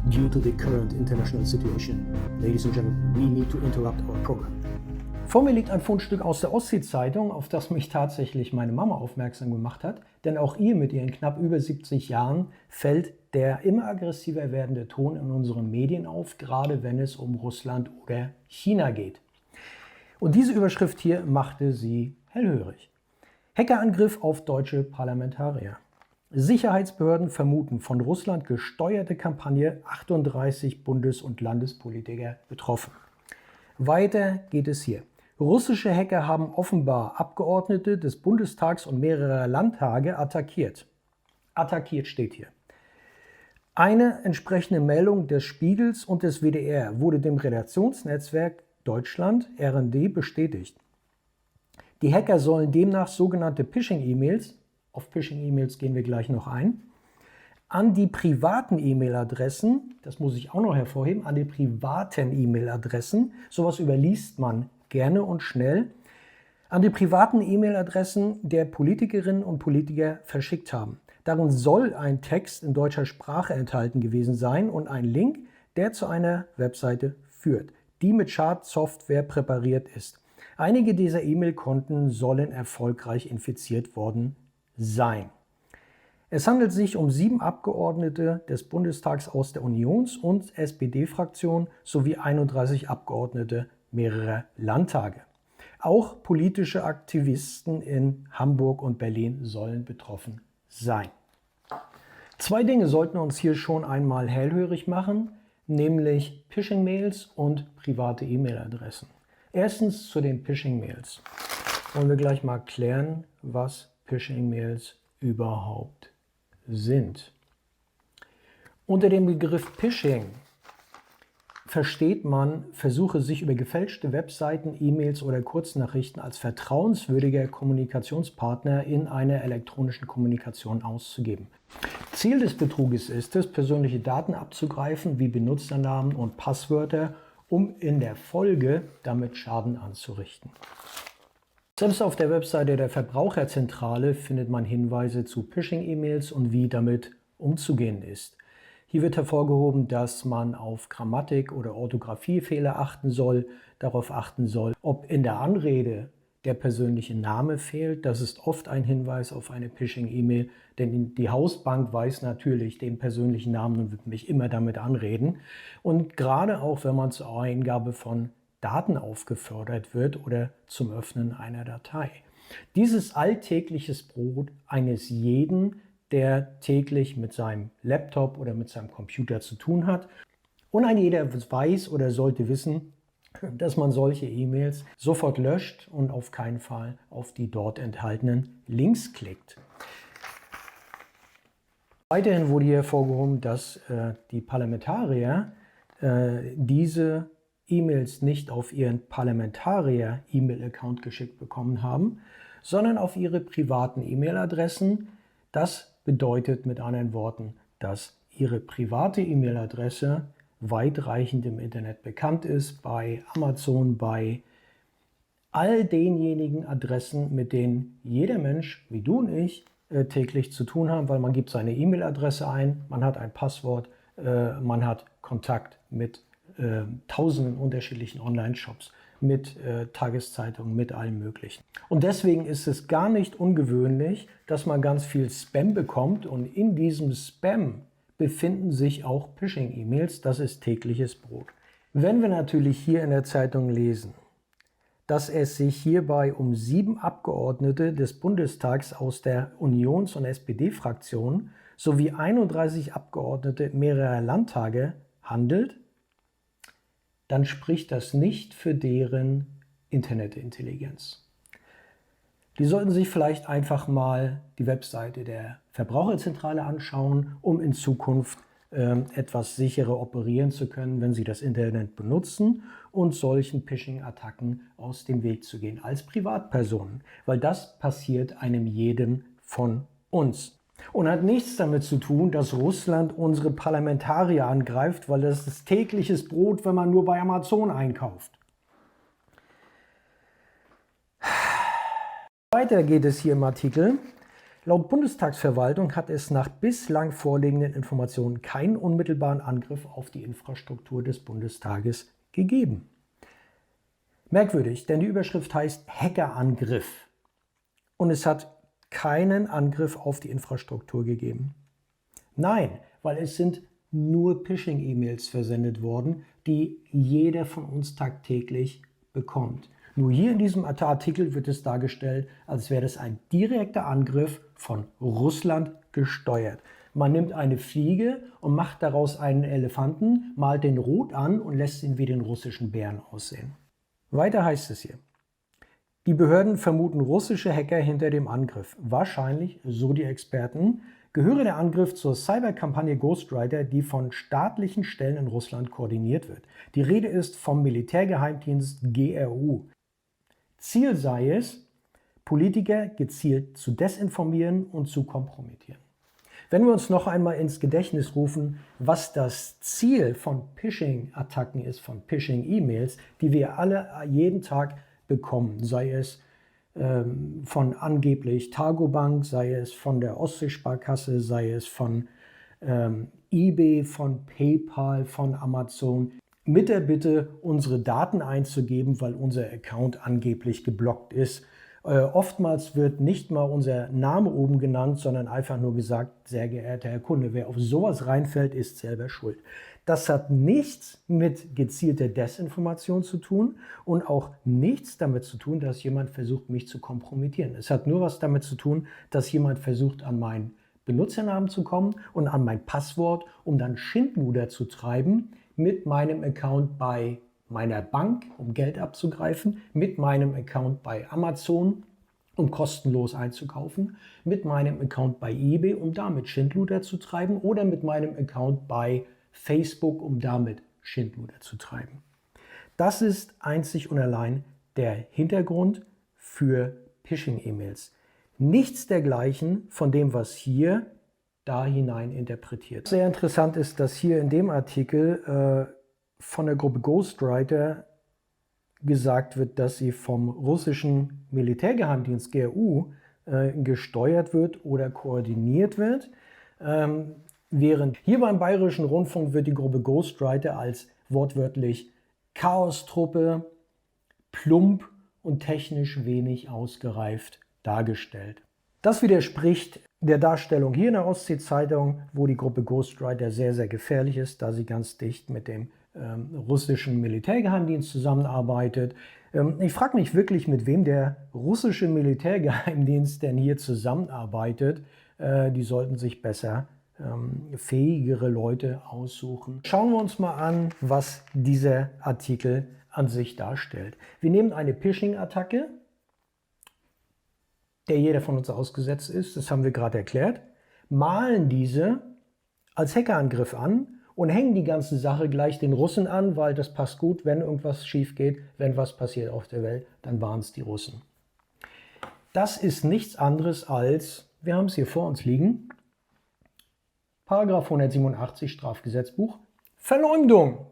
Due to the current international situation, ladies and gentlemen, we need to interrupt our program. Vor mir liegt ein Fundstück aus der Ostsee-Zeitung, auf das mich tatsächlich meine Mama aufmerksam gemacht hat, denn auch ihr mit ihren knapp über 70 Jahren fällt der immer aggressiver werdende Ton in unseren Medien auf, gerade wenn es um Russland oder China geht. Und diese Überschrift hier machte sie hellhörig. Hackerangriff auf deutsche Parlamentarier. Sicherheitsbehörden vermuten von Russland gesteuerte Kampagne, 38 Bundes- und Landespolitiker betroffen. Weiter geht es hier. Russische Hacker haben offenbar Abgeordnete des Bundestags und mehrerer Landtage attackiert. Attackiert steht hier. Eine entsprechende Meldung des Spiegels und des WDR wurde dem Redaktionsnetzwerk Deutschland RND bestätigt. Die Hacker sollen demnach sogenannte Phishing-E-Mails, auf Phishing-E-Mails gehen wir gleich noch ein, an die privaten E-Mail-Adressen, das muss ich auch noch hervorheben, an die privaten E-Mail-Adressen, sowas überliest man gerne und schnell, an die privaten E-Mail-Adressen der Politikerinnen und Politiker verschickt haben. Darin soll ein Text in deutscher Sprache enthalten gewesen sein und ein Link, der zu einer Webseite führt, die mit Schadsoftware präpariert ist. Einige dieser E-Mail-Konten sollen erfolgreich infiziert worden sein. Es handelt sich um 7 Abgeordnete des Bundestags aus der Unions- und SPD-Fraktion sowie 31 Abgeordnete mehrerer Landtage. Auch politische Aktivisten in Hamburg und Berlin sollen betroffen sein. 2 Dinge sollten uns hier schon einmal hellhörig machen, nämlich Phishing-Mails und private E-Mail-Adressen. Erstens zu den Phishing-Mails. Wollen wir gleich mal klären, was Phishing-Mails überhaupt sind. Unter dem Begriff Phishing versteht man Versuche, sich über gefälschte Webseiten, E-Mails oder Kurznachrichten als vertrauenswürdiger Kommunikationspartner in einer elektronischen Kommunikation auszugeben. Ziel des Betruges ist es, persönliche Daten abzugreifen, wie Benutzernamen und Passwörter, um in der Folge damit Schaden anzurichten. Selbst auf der Webseite der Verbraucherzentrale findet man Hinweise zu Phishing-E-Mails und wie damit umzugehen ist. Hier wird hervorgehoben, dass man auf Grammatik- oder Orthographiefehler achten soll, darauf achten soll, ob in der Anrede der persönliche Name fehlt. Das ist oft ein Hinweis auf eine Phishing-E-Mail, denn die Hausbank weiß natürlich den persönlichen Namen und wird mich immer damit anreden. Und gerade auch, wenn man zur Eingabe von Daten aufgefordert wird oder zum Öffnen einer Datei. Dieses alltägliches Brot eines jeden, der täglich mit seinem Laptop oder mit seinem Computer zu tun hat. Und ein jeder weiß oder sollte wissen, dass man solche E-Mails sofort löscht und auf keinen Fall auf die dort enthaltenen Links klickt. Weiterhin wurde hier hervorgehoben, dass die Parlamentarier diese E-Mails nicht auf ihren Parlamentarier-E-Mail-Account geschickt bekommen haben, sondern auf ihre privaten E-Mail-Adressen. Das bedeutet mit anderen Worten, dass ihre private E-Mail-Adresse weitreichend im Internet bekannt ist, bei Amazon, bei all denjenigen Adressen, mit denen jeder Mensch, wie du und ich, täglich zu tun haben, weil man gibt seine E-Mail-Adresse ein, man hat ein Passwort, man hat Kontakt mit tausenden unterschiedlichen Online-Shops, mit Tageszeitungen, mit allem Möglichen. Und deswegen ist es gar nicht ungewöhnlich, dass man ganz viel Spam bekommt und in diesem Spam befinden sich auch Phishing-E-Mails. Das ist tägliches Brot. Wenn wir natürlich hier in der Zeitung lesen, dass es sich hierbei um 7 Abgeordnete des Bundestags aus der Unions- und SPD-Fraktion sowie 31 Abgeordnete mehrerer Landtage handelt, dann spricht das nicht für deren Internetintelligenz. Die sollten sich vielleicht einfach mal die Webseite der Verbraucherzentrale anschauen, um in Zukunft etwas sicherer operieren zu können, wenn sie das Internet benutzen und solchen Phishing-Attacken aus dem Weg zu gehen als Privatpersonen, weil das passiert einem jeden von uns. Und hat nichts damit zu tun, dass Russland unsere Parlamentarier angreift, weil das ist tägliches Brot, wenn man nur bei Amazon einkauft. Weiter geht es hier im Artikel. Laut Bundestagsverwaltung hat es nach bislang vorliegenden Informationen keinen unmittelbaren Angriff auf die Infrastruktur des Bundestages gegeben. Merkwürdig, denn die Überschrift heißt Hackerangriff und es hat keinen Angriff auf die Infrastruktur gegeben. Nein, weil es sind nur Phishing-E-Mails versendet worden, die jeder von uns tagtäglich bekommt. Nur hier in diesem Artikel wird es dargestellt, als wäre das ein direkter Angriff von Russland gesteuert. Man nimmt eine Fliege und macht daraus einen Elefanten, malt den rot an und lässt ihn wie den russischen Bären aussehen. Weiter heißt es hier. Die Behörden vermuten russische Hacker hinter dem Angriff. Wahrscheinlich, so die Experten, gehöre der Angriff zur Cyberkampagne Ghostwriter, die von staatlichen Stellen in Russland koordiniert wird. Die Rede ist vom Militärgeheimdienst GRU. Ziel sei es, Politiker gezielt zu desinformieren und zu kompromittieren. Wenn wir uns noch einmal ins Gedächtnis rufen, was das Ziel von Phishing-Attacken ist, von Phishing-E-Mails, die wir alle jeden Tag bekommen, sei es von angeblich Targobank, sei es von der Ostseesparkasse, sei es von eBay, von PayPal, von Amazon, mit der Bitte, unsere Daten einzugeben, weil unser Account angeblich geblockt ist. Oftmals wird nicht mal unser Name oben genannt, sondern einfach nur gesagt, sehr geehrter Herr Kunde, wer auf sowas reinfällt, ist selber schuld. Das hat nichts mit gezielter Desinformation zu tun und auch nichts damit zu tun, dass jemand versucht, mich zu kompromittieren. Es hat nur was damit zu tun, dass jemand versucht, an meinen Benutzernamen zu kommen und an mein Passwort, um dann Schindluder zu treiben mit meinem Account bei meiner Bank, um Geld abzugreifen, mit meinem Account bei Amazon, um kostenlos einzukaufen, mit meinem Account bei eBay, um damit Schindluder zu treiben oder mit meinem Account bei Facebook, um damit Schindluder zu treiben. Das ist einzig und allein der Hintergrund für Phishing-E-Mails. Nichts dergleichen von dem, was hier da hinein interpretiert. Sehr interessant ist, dass hier in dem Artikel von der Gruppe Ghostwriter gesagt wird, dass sie vom russischen Militärgeheimdienst GRU gesteuert wird oder koordiniert wird. Während hier beim Bayerischen Rundfunk wird die Gruppe Ghostwriter als wortwörtlich Chaostruppe, plump und technisch wenig ausgereift dargestellt. Das widerspricht der Darstellung hier in der Ostsee-Zeitung, wo die Gruppe Ghostwriter sehr, sehr gefährlich ist, da sie ganz dicht mit dem russischen Militärgeheimdienst zusammenarbeitet. Ich frage mich wirklich, mit wem der russische Militärgeheimdienst denn hier zusammenarbeitet. Die sollten sich besser fähigere Leute aussuchen. Schauen wir uns mal an, was dieser Artikel an sich darstellt. Wir nehmen eine Phishing-Attacke, der jeder von uns ausgesetzt ist, das haben wir gerade erklärt, malen diese als Hackerangriff an und hängen die ganze Sache gleich den Russen an, weil das passt gut, wenn irgendwas schief geht, wenn was passiert auf der Welt, dann waren es die Russen. Das ist nichts anderes als, wir haben es hier vor uns liegen, Paragraph 187 Strafgesetzbuch, Verleumdung.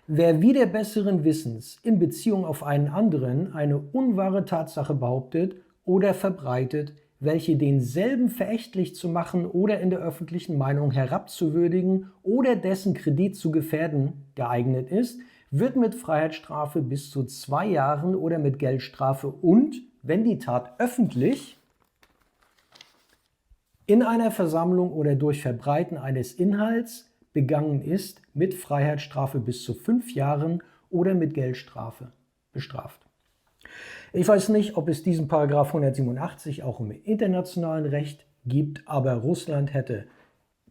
Wer wider besseren Wissens in Beziehung auf einen anderen eine unwahre Tatsache behauptet oder verbreitet, welche denselben verächtlich zu machen oder in der öffentlichen Meinung herabzuwürdigen oder dessen Kredit zu gefährden geeignet ist, wird mit Freiheitsstrafe bis zu 2 Jahren oder mit Geldstrafe und, wenn die Tat öffentlich in einer Versammlung oder durch Verbreiten eines Inhalts begangen ist, mit Freiheitsstrafe bis zu 5 Jahren oder mit Geldstrafe bestraft. Ich weiß nicht, ob es diesen Paragraph 187 auch im internationalen Recht gibt, aber Russland hätte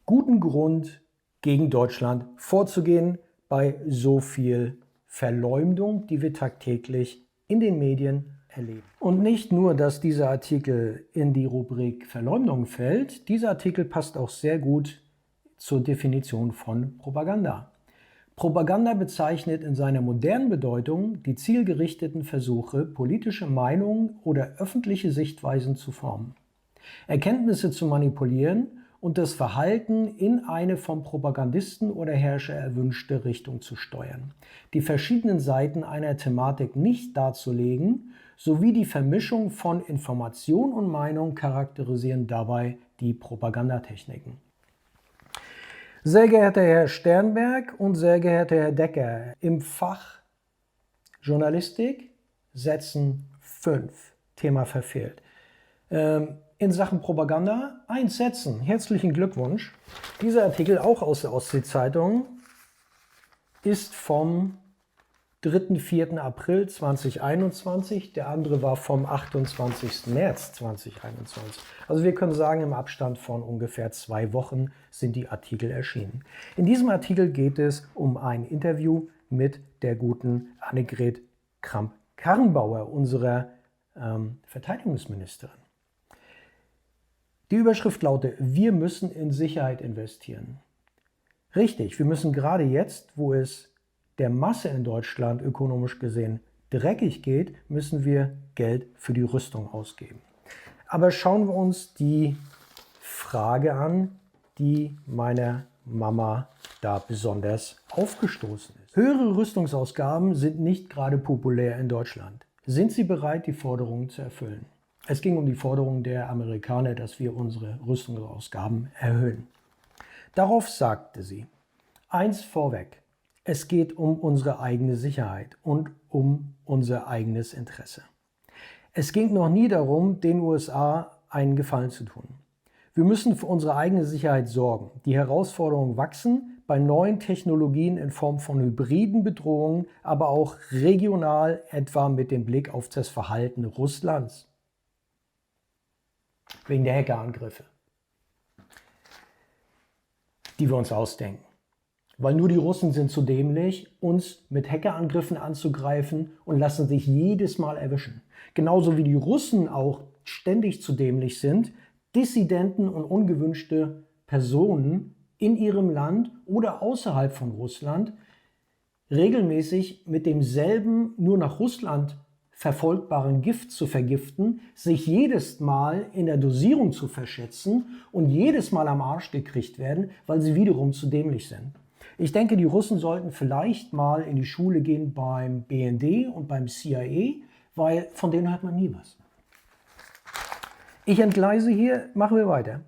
guten Grund, gegen Deutschland vorzugehen bei so viel Verleumdung, die wir tagtäglich in den Medien erleben. Und nicht nur, dass dieser Artikel in die Rubrik Verleumdung fällt, dieser Artikel passt auch sehr gut zur Definition von Propaganda. Propaganda bezeichnet in seiner modernen Bedeutung die zielgerichteten Versuche, politische Meinungen oder öffentliche Sichtweisen zu formen, Erkenntnisse zu manipulieren und das Verhalten in eine vom Propagandisten oder Herrscher erwünschte Richtung zu steuern, die verschiedenen Seiten einer Thematik nicht darzulegen, sowie die Vermischung von Information und Meinung charakterisieren dabei die Propagandatechniken. Sehr geehrter Herr Sternberg und sehr geehrter Herr Decker, im Fach Journalistik Sätzen 5, Thema verfehlt. In Sachen Propaganda 1 Sätzen. Herzlichen Glückwunsch. Dieser Artikel, auch aus der Ostsee-Zeitung, ist vom 3. 4. April 2021. Der andere war vom 28. März 2021. Also wir können sagen, im Abstand von ungefähr 2 Wochen sind die Artikel erschienen. In diesem Artikel geht es um ein Interview mit der guten Annegret Kramp-Karrenbauer, unserer Verteidigungsministerin. Die Überschrift lautet: Wir müssen in Sicherheit investieren. Richtig, wir müssen gerade jetzt, wo es der Masse in Deutschland ökonomisch gesehen dreckig geht, müssen wir Geld für die Rüstung ausgeben. Aber schauen wir uns die Frage an, die meiner Mama da besonders aufgestoßen ist. Höhere Rüstungsausgaben sind nicht gerade populär in Deutschland. Sind Sie bereit, die Forderungen zu erfüllen? Es ging um die Forderung der Amerikaner, dass wir unsere Rüstungsausgaben erhöhen. Darauf sagte sie: Eins vorweg, es geht um unsere eigene Sicherheit und um unser eigenes Interesse. Es ging noch nie darum, den USA einen Gefallen zu tun. Wir müssen für unsere eigene Sicherheit sorgen. Die Herausforderungen wachsen bei neuen Technologien in Form von hybriden Bedrohungen, aber auch regional, etwa mit dem Blick auf das Verhalten Russlands. Wegen der Hackerangriffe, die wir uns ausdenken. Weil nur die Russen sind zu dämlich, uns mit Hackerangriffen anzugreifen und lassen sich jedes Mal erwischen. Genauso wie die Russen auch ständig zu dämlich sind, Dissidenten und ungewünschte Personen in ihrem Land oder außerhalb von Russland regelmäßig mit demselben nur nach Russland verfolgbaren Gift zu vergiften, sich jedes Mal in der Dosierung zu verschätzen und jedes Mal am Arsch gekriegt werden, weil sie wiederum zu dämlich sind. Ich denke, die Russen sollten vielleicht mal in die Schule gehen beim BND und beim CIA, weil von denen hört man nie was. Ich entgleise hier, machen wir weiter.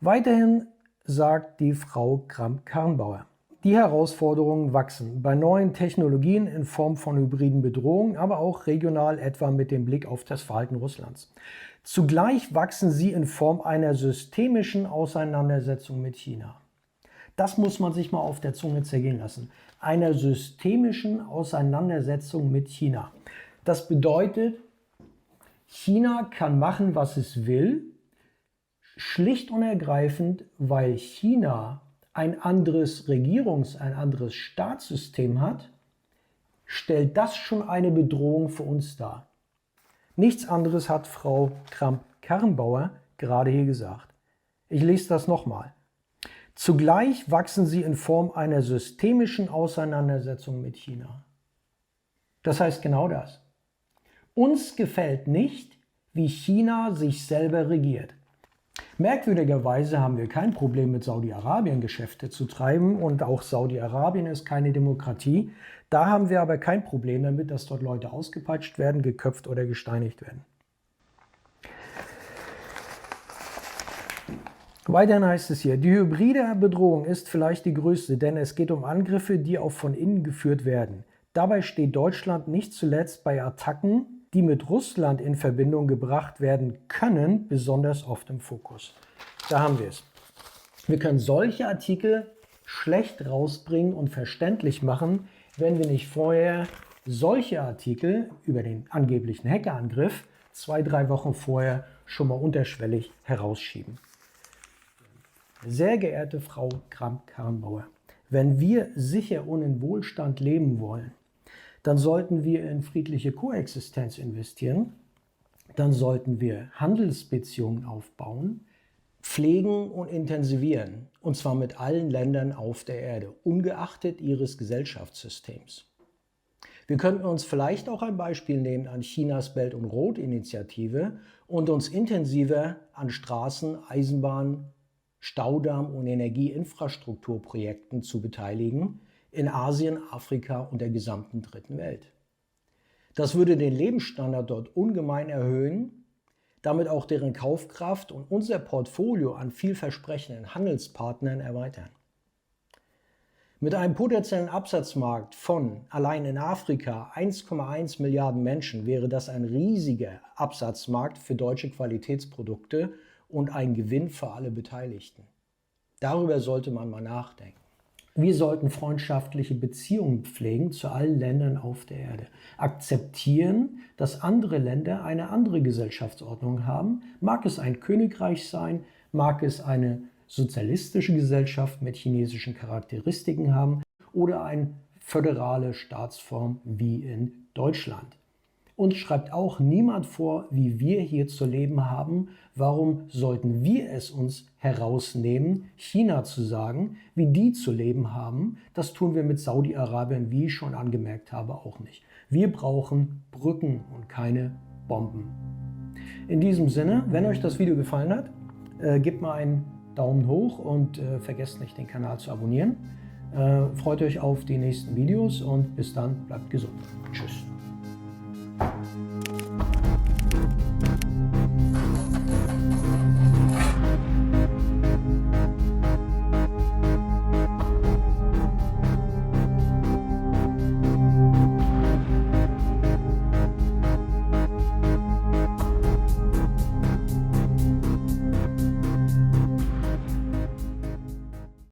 Weiterhin sagt die Frau Kramp-Karrenbauer: Die Herausforderungen wachsen bei neuen Technologien in Form von hybriden Bedrohungen, aber auch regional, etwa mit dem Blick auf das Verhalten Russlands. Zugleich wachsen sie in Form einer systemischen Auseinandersetzung mit China. Das muss man sich mal auf der Zunge zergehen lassen. Einer systemischen Auseinandersetzung mit China. Das bedeutet, China kann machen, was es will, schlicht und ergreifend, weil China ein anderes ein anderes Staatssystem hat, stellt das schon eine Bedrohung für uns dar. Nichts anderes hat Frau Kramp-Karrenbauer gerade hier gesagt. Ich lese das nochmal. Zugleich wachsen sie in Form einer systemischen Auseinandersetzung mit China. Das heißt genau das. Uns gefällt nicht, wie China sich selber regiert. Merkwürdigerweise haben wir kein Problem mit Saudi-Arabien Geschäfte zu treiben und auch Saudi-Arabien ist keine Demokratie. Da haben wir aber kein Problem damit, dass dort Leute ausgepeitscht werden, geköpft oder gesteinigt werden. Weiterhin heißt es hier: Die hybride Bedrohung ist vielleicht die größte, denn es geht um Angriffe, die auch von innen geführt werden. Dabei steht Deutschland nicht zuletzt bei Attacken, die mit Russland in Verbindung gebracht werden können, besonders oft im Fokus. Da haben wir es. Wir können solche Artikel schlecht rausbringen und verständlich machen, wenn wir nicht vorher solche Artikel über den angeblichen Hackerangriff 2-3 Wochen vorher schon mal unterschwellig herausschieben. Sehr geehrte Frau Kramp-Karrenbauer, wenn wir sicher und in Wohlstand leben wollen, dann sollten wir in friedliche Koexistenz investieren, dann sollten wir Handelsbeziehungen aufbauen, pflegen und intensivieren, und zwar mit allen Ländern auf der Erde, ungeachtet ihres Gesellschaftssystems. Wir könnten uns vielleicht auch ein Beispiel nehmen an Chinas Belt- und Road-Initiative und uns intensiver an Straßen, Eisenbahn Staudamm- und Energieinfrastrukturprojekten zu beteiligen in Asien, Afrika und der gesamten dritten Welt. Das würde den Lebensstandard dort ungemein erhöhen, damit auch deren Kaufkraft und unser Portfolio an vielversprechenden Handelspartnern erweitern. Mit einem potenziellen Absatzmarkt von allein in Afrika 1,1 Milliarden Menschen wäre das ein riesiger Absatzmarkt für deutsche Qualitätsprodukte und ein Gewinn für alle Beteiligten. Darüber sollte man mal nachdenken. Wir sollten freundschaftliche Beziehungen pflegen zu allen Ländern auf der Erde. Akzeptieren, dass andere Länder eine andere Gesellschaftsordnung haben. Mag es ein Königreich sein, mag es eine sozialistische Gesellschaft mit chinesischen Charakteristiken haben oder eine föderale Staatsform wie in Deutschland. Uns schreibt auch niemand vor, wie wir hier zu leben haben. Warum sollten wir es uns herausnehmen, China zu sagen, wie die zu leben haben? Das tun wir mit Saudi-Arabien, wie ich schon angemerkt habe, auch nicht. Wir brauchen Brücken und keine Bomben. In diesem Sinne, wenn euch das Video gefallen hat, gebt mal einen Daumen hoch und vergesst nicht, den Kanal zu abonnieren. Freut euch auf die nächsten Videos und bis dann, bleibt gesund. Tschüss.